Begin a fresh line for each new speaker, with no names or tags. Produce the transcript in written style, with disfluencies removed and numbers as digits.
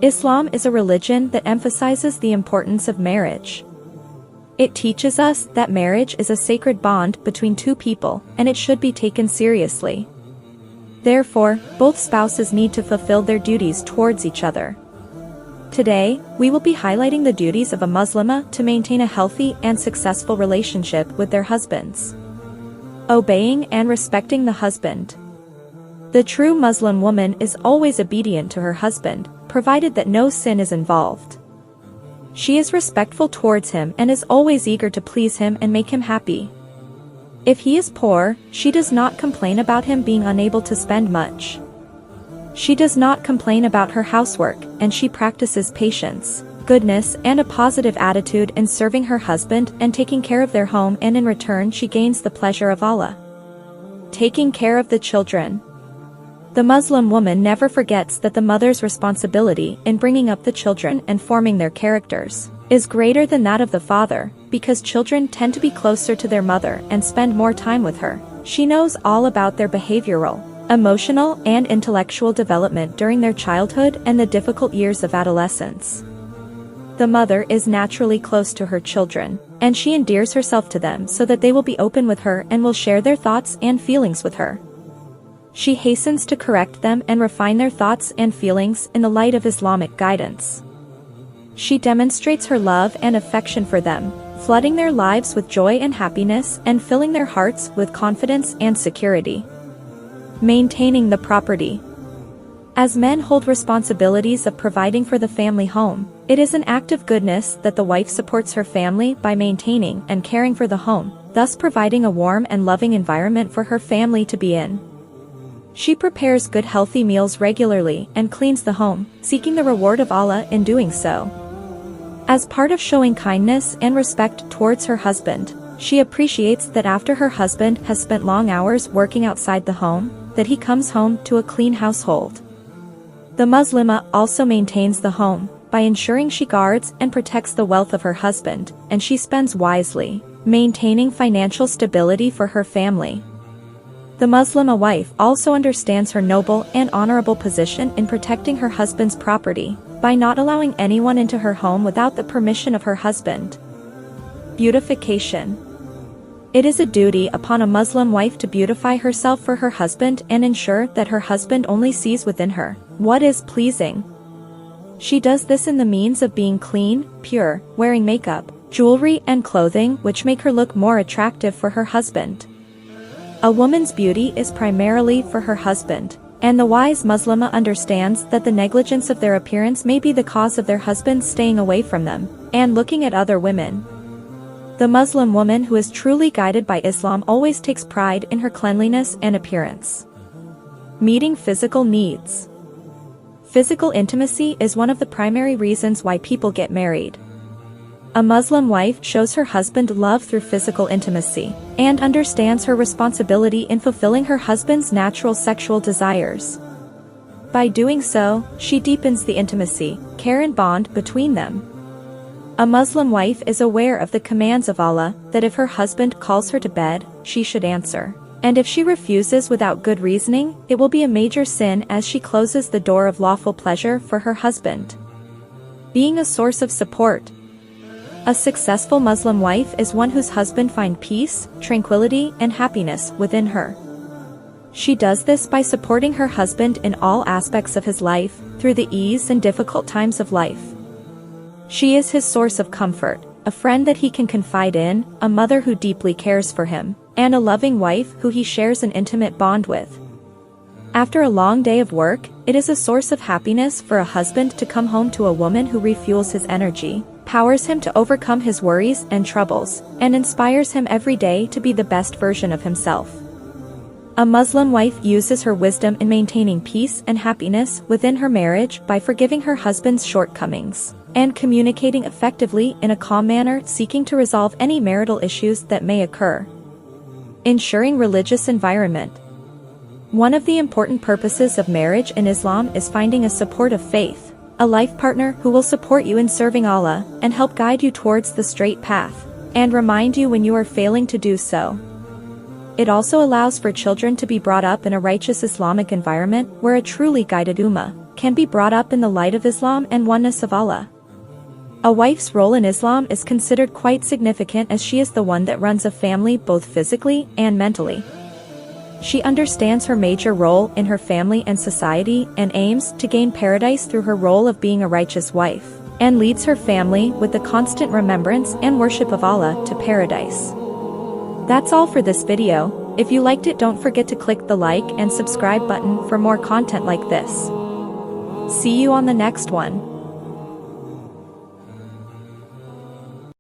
Islam is a religion that emphasizes the importance of marriage. It teaches us that marriage is a sacred bond between two people, and it should be taken seriously. Therefore, both spouses need to fulfill their duties towards each other. Today, we will be highlighting the duties of a Muslimah to maintain a healthy and successful relationship with their husbands. Obeying and respecting the husband. The true Muslim woman is always obedient to her husband, provided that no sin is involved. She is respectful towards him and is always eager to please him and make him happy. If he is poor, she does not complain about him being unable to spend much. She does not complain about her housework, and she practices patience, goodness, and a positive attitude in serving her husband and taking care of their home, and in return she gains the pleasure of Allah. Taking care of the children. The Muslim woman never forgets that the mother's responsibility in bringing up the children and forming their characters is greater than that of the father, because children tend to be closer to their mother and spend more time with her. She knows all about their behavioral, emotional, and intellectual development during their childhood and the difficult years of adolescence. The mother is naturally close to her children, and she endears herself to them so that they will be open with her and will share their thoughts and feelings with her. She hastens to correct them and refine their thoughts and feelings in the light of Islamic guidance. She demonstrates her love and affection for them, flooding their lives with joy and happiness and filling their hearts with confidence and security. Maintaining the property. As men hold responsibilities of providing for the family home, it is an act of goodness that the wife supports her family by maintaining and caring for the home, thus providing a warm and loving environment for her family to be in. She prepares good healthy meals regularly and cleans the home, seeking the reward of Allah in doing so. As part of showing kindness and respect towards her husband, she appreciates that after her husband has spent long hours working outside the home, that he comes home to a clean household. The Muslimah also maintains the home by ensuring she guards and protects the wealth of her husband, and she spends wisely, maintaining financial stability for her family. The Muslimah wife also understands her noble and honorable position in protecting her husband's property, by not allowing anyone into her home without the permission of her husband. Beautification. It is a duty upon a Muslim wife to beautify herself for her husband and ensure that her husband only sees within her what is pleasing. She does this in the means of being clean, pure, wearing makeup, jewelry, and clothing which make her look more attractive for her husband. A woman's beauty is primarily for her husband, and the wise Muslimah understands that the negligence of their appearance may be the cause of their husbands staying away from them, and looking at other women. The Muslim woman who is truly guided by Islam always takes pride in her cleanliness and appearance. Meeting physical needs. Physical intimacy is one of the primary reasons why people get married. A Muslim wife shows her husband love through physical intimacy, and understands her responsibility in fulfilling her husband's natural sexual desires. By doing so, she deepens the intimacy, care and bond between them. A Muslim wife is aware of the commands of Allah, that if her husband calls her to bed, she should answer. And if she refuses without good reasoning, it will be a major sin as she closes the door of lawful pleasure for her husband. Being a source of support. A successful Muslim wife is one whose husband finds peace, tranquility, and happiness within her. She does this by supporting her husband in all aspects of his life, through the ease and difficult times of life. She is his source of comfort, a friend that he can confide in, a mother who deeply cares for him, and a loving wife who he shares an intimate bond with. After a long day of work, it is a source of happiness for a husband to come home to a woman who refuels his energy, powers him to overcome his worries and troubles, and inspires him every day to be the best version of himself. A Muslim wife uses her wisdom in maintaining peace and happiness within her marriage by forgiving her husband's shortcomings, and communicating effectively in a calm manner, seeking to resolve any marital issues that may occur. Ensuring religious environment. One of the important purposes of marriage in Islam is finding a supportive faith, a life partner who will support you in serving Allah, and help guide you towards the straight path, and remind you when you are failing to do so. It also allows for children to be brought up in a righteous Islamic environment where a truly guided ummah can be brought up in the light of Islam and oneness of Allah. A wife's role in Islam is considered quite significant as she is the one that runs a family both physically and mentally. She understands her major role in her family and society and aims to gain paradise through her role of being a righteous wife, and leads her family with the constant remembrance and worship of Allah to paradise. That's all for this video. If you liked it, don't forget to click the like and subscribe button for more content like this. See you on the next one.